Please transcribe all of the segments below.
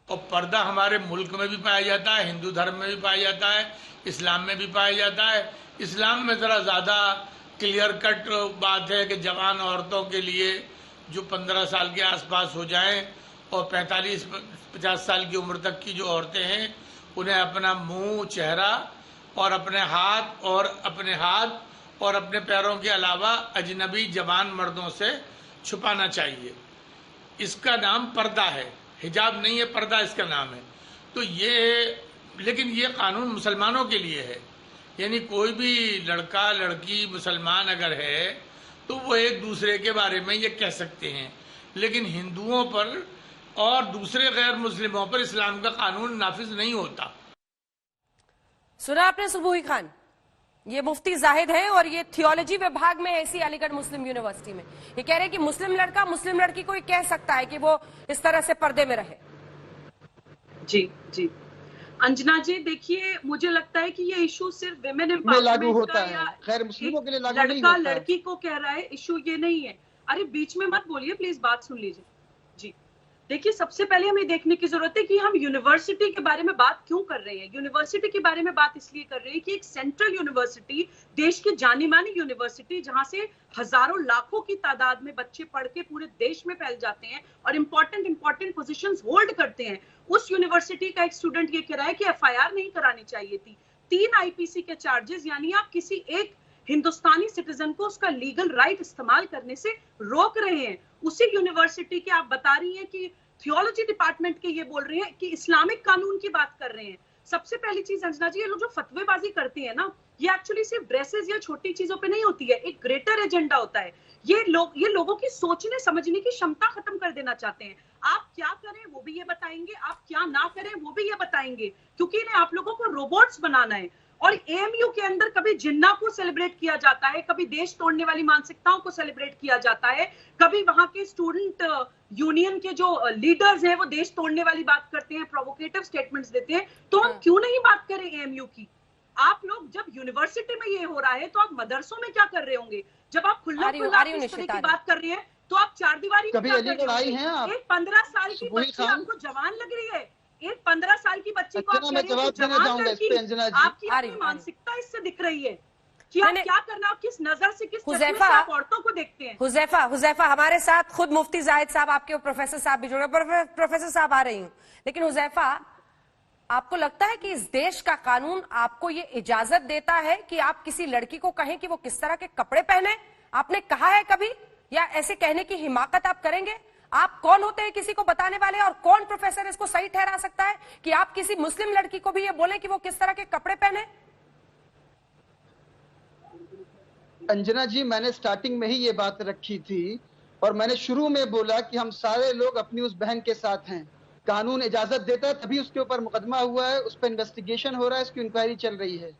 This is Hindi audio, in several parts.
और पर्दा हमारे मुल्क में भी पाया जाता है, हिंदू धर्म में भी पाया जाता है, इस्लाम में भी पाया जाता है। इस्लाम में ज़रा ज़्यादा क्लियर कट बात है कि जवान औरतों के लिए जो 15 साल के आसपास हो जाएं और 45-50 साल की उम्र तक की जो औरतें हैं उन्हें अपना मुंह, चेहरा और अपने हाथ और अपने पैरों के अलावा अजनबी जवान मर्दों से छुपाना चाहिए। इसका नाम पर्दा है, हिजाब नहीं है, पर्दा इसका नाम है। तो लेकिन ये कानून मुसलमानों के लिए है, यानी कोई भी लड़का लड़की मुसलमान अगर है तो वो एक दूसरे के बारे में ये कह सकते हैं, लेकिन हिंदुओं पर और दूसरे गैर मुस्लिमों पर इस्लाम का कानून नाफिज नहीं होता। सुना आपने सुबूही खान, ये मुफ्ती जाहिद हैं और ये थियोलॉजी विभाग में ऐसी अलीगढ़ मुस्लिम यूनिवर्सिटी में ये कह रहे हैं कि मुस्लिम लड़का मुस्लिम लड़की को कह सकता है कि वो इस तरह से पर्दे में रहे। जी जी अंजना जी, देखिए मुझे लगता है कि ये इशू सिर्फ विमेन लागू एम्पावरमेंट होता का है, या गैर मुस्लिमों के लिए लागू नहीं लड़का होता है। लड़की को कह रहा है, इशू ये नहीं है। अरे बीच में मत बोलिए प्लीज, बात सुन लीजिए। जी देखिए, सबसे पहले हमें देखने की जरूरत है कि हम यूनिवर्सिटी के बारे में बात क्यों कर रहे हैं। यूनिवर्सिटी के बारे में बात इसलिए कर रहे हैं कि एक सेंट्रल यूनिवर्सिटी, देश की जानी मानी यूनिवर्सिटी, जहां से हजारों लाखों की तादाद में बच्चे पढ़ के पूरे देश में फैल जाते हैं और इंपॉर्टेंट पोजीशंस होल्ड करते हैं, उस यूनिवर्सिटी का एक स्टूडेंट ये कह रहा है कि एफआईआर नहीं करानी चाहिए थी। 3 आईपीसी के चार्जेस, यानी आप किसी एक हिंदुस्तानी सिटीजन को उसका लीगल राइट इस्तेमाल करने से रोक रहे हैं। उसी यूनिवर्सिटी के आप बता रही हैं कि थियोलॉजी डिपार्टमेंट के ये बोल रहे हैं कि इस्लामिक कानून की बात कर रहे हैं। सबसे पहली चीज अंजना जी, ये लोग जो फतवेबाजी करते हैं ना, ये एक्चुअली सिर्फ ड्रेसेस या छोटी चीजों पे नहीं होती है, एक ग्रेटर एजेंडा होता है। ये लोगों की सोचने समझने की क्षमता खत्म कर देना चाहते हैं। आप क्या करें वो भी ये बताएंगे, आप क्या ना करें वो भी ये बताएंगे, क्योंकि इन्हें आप लोगों को रोबोट्स बनाना है। और एएमयू के अंदर कभी जिन्ना को सेलिब्रेट किया जाता है, कभी देश तोड़ने वाली मानसिकताओं को सेलिब्रेट किया जाता है, कभी वहां के स्टूडेंट यूनियन के जो लीडर्स हैं वो देश तोड़ने वाली बात करते हैं, प्रोवोकेटिव स्टेटमेंट्स देते हैं। तो हम क्यों नहीं बात करें एएमयू की? आप लोग जब यूनिवर्सिटी में ये हो रहा है तो आप मदरसों में क्या कर रहे होंगे? जब आप खुला इस तरह की बात कर रही है तो आप चारदीवारी में क्या कर रहे हैं? एक 15 साल की बच्ची आपको जवान लग रही है, एक 15 साल की बच्ची को आप कह रही हैं जवान लड़की, आपकी अपनी मानसिकता इससे दिख रही है कि आप क्या करना, आप किस नजर से, किस चश्मे से आप औरतों को देखते हैं। हुजैफा हमारे साथ खुद मुफ्ती जाहिद साहब, आपके प्रोफेसर साहब भी जुड़े, प्रोफेसर साहब आ रही हूँ। लेकिन हुजैफा, आपको लगता है कि इस देश का कानून आपको ये इजाजत देता है कि आप किसी लड़की को कहें कि वो किस तरह के कपड़े पहने? आपने कहा है कभी, या ऐसे कहने की हिमाकत आप करेंगे? आप कौन होते हैं किसी को बताने वाले, और कौन प्रोफेसर इसको सही ठहरा सकता है कि आप किसी मुस्लिम लड़की को भी ये बोले कि वो किस तरह के कपड़े पहने? अंजना जी, मैंने स्टार्टिंग में ही ये बात रखी थी और मैंने शुरू में बोला कि हम सारे लोग अपनी उस बहन के साथ हैं। कानून इजाजत देता है तभी उसके ऊपर मुकदमा हुआ है, उस पर इन्वेस्टिगेशन हो रहा है, उसकी इंक्वायरी चल रही है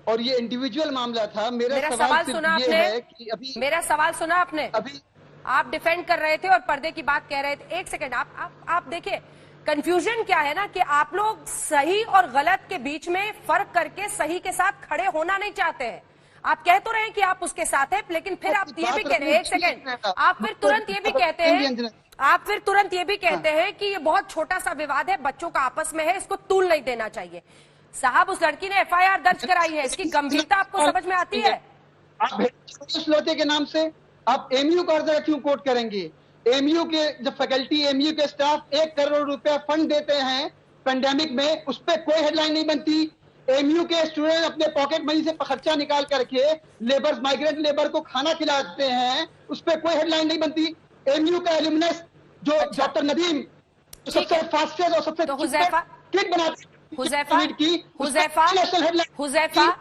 और ये इंडिविजुअल मामला था। मेरा सवाल सुना आपने? है कि अभी मेरा सवाल सुना आपने? अभी आप डिफेंड कर रहे थे और पर्दे की बात कह रहे थे। एक सेकंड, आप देखिए कंफ्यूजन क्या है ना, कि आप लोग सही और गलत के बीच में फर्क करके सही के साथ खड़े होना नहीं चाहते हैं। आप कह तो रहे हैं कि आप उसके साथ हैं, लेकिन फिर आप ये भी कह रहे हैं, एक सेकंड, आप फिर तुरंत ये भी कहते हैं कि ये बहुत छोटा सा विवाद है, बच्चों का आपस में है, इसको तूल नहीं देना चाहिए। साहब, उस लड़की ने एफआईआर दर्ज कराई है, इसकी गंभीरता आपको समझ में आती है? आप लौटे के नाम से आप एमयू का अर्जा क्यों कोट करेंगे? एमयू के जो फैकल्टी, एमयू के स्टाफ 1 करोड़ रुपया फंड देते हैं पेंडेमिक में, उस पर कोई हेडलाइन नहीं बनती। एमयू के स्टूडेंट अपने पॉकेट मनी से खर्चा निकाल करके लेबर, माइग्रेंट लेबर को खाना खिलाते हैं, उस पर कोई हेडलाइन नहीं बनती। एमयू का एल्यूमिनस जो डॉक्टर नदीम सबसे फास्टेस्ट और सबसे किट बनाते, हुजैफा,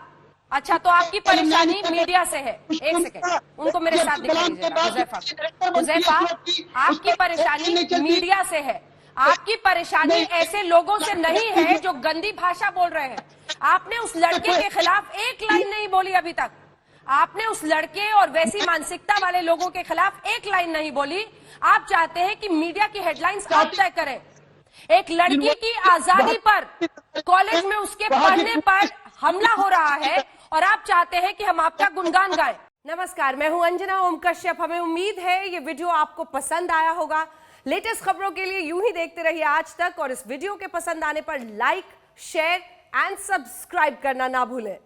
अच्छा, तो आपकी परेशानी मीडिया से है। एक सेकंड, उनको मेरे साथ दिखाइएगा। हुजैफा, आपकी परेशानी मीडिया से है, आपकी परेशानी ऐसे लोगों से नहीं है जो गंदी भाषा बोल रहे हैं। आपने उस लड़के के खिलाफ एक लाइन नहीं बोली अभी तक, आपने उस लड़के और वैसी मानसिकता वाले लोगों के खिलाफ एक लाइन नहीं बोली। आप चाहते हैं कि मीडिया की हेडलाइंस आप तय करें। एक लड़की की आजादी पर, कॉलेज में उसके पढ़ने पर हमला हो रहा है और आप चाहते हैं कि हम आपका गुणगान गाएं। नमस्कार, मैं हूं अंजना ओम कश्यप। हमें उम्मीद है ये वीडियो आपको पसंद आया होगा। लेटेस्ट खबरों के लिए यूं ही देखते रहिए आज तक, और इस वीडियो के पसंद आने पर लाइक, शेयर एंड सब्सक्राइब करना ना भूलें।